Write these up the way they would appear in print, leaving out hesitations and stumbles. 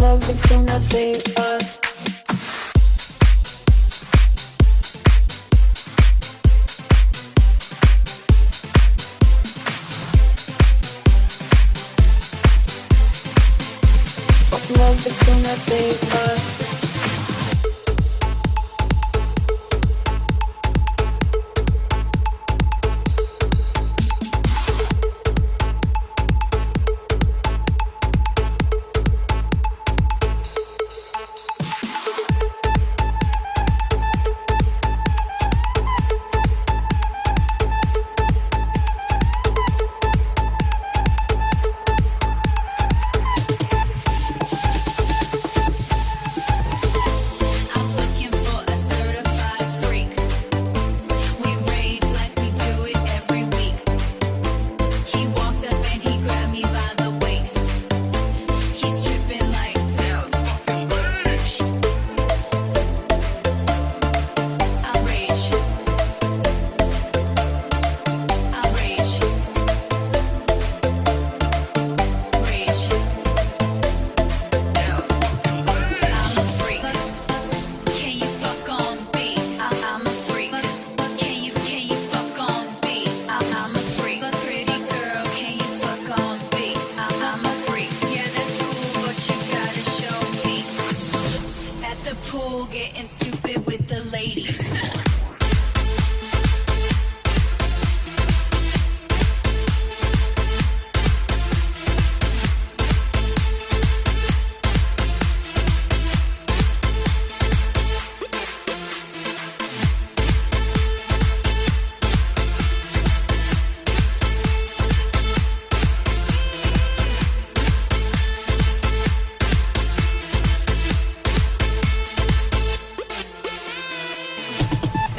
Love is gonna save us. Love is gonna save us. Getting stupid with the ladies.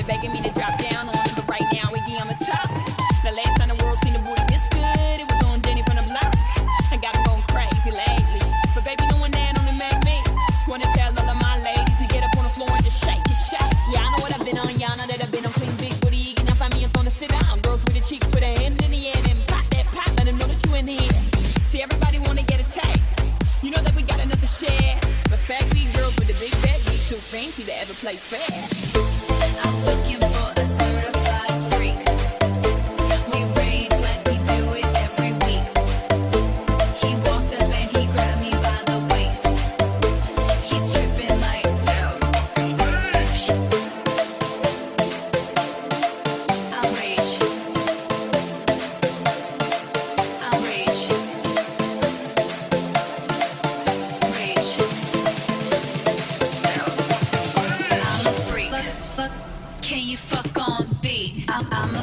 Begging me to drop down on it, but right now, Iggy on the top. The last time the world seen a booty this good, it was on Jenny from the block. I got them going crazy lately, but baby, no one that only make me wanna tell all of my ladies to get up on the floor and just shake it, shake. Yeah, I know what I've been on, y'all know that I've been on clean big booty. Iggy, now find me a phone to sit down. Girls with the cheeks, put their hands in the air and pop that pop, let them know that you in here. See, everybody wanna get a taste. You know that we got enough to share, but fat big girls with the big bed, we too fancy to ever play fair. I'm looking for a certified freak. We rage like we do it every week. He walked up and he grabbed me by the waist. He's tripping like outrage. Outrage. Outrage. Rage. I'm a freak. But can you fuck on beat? I'm a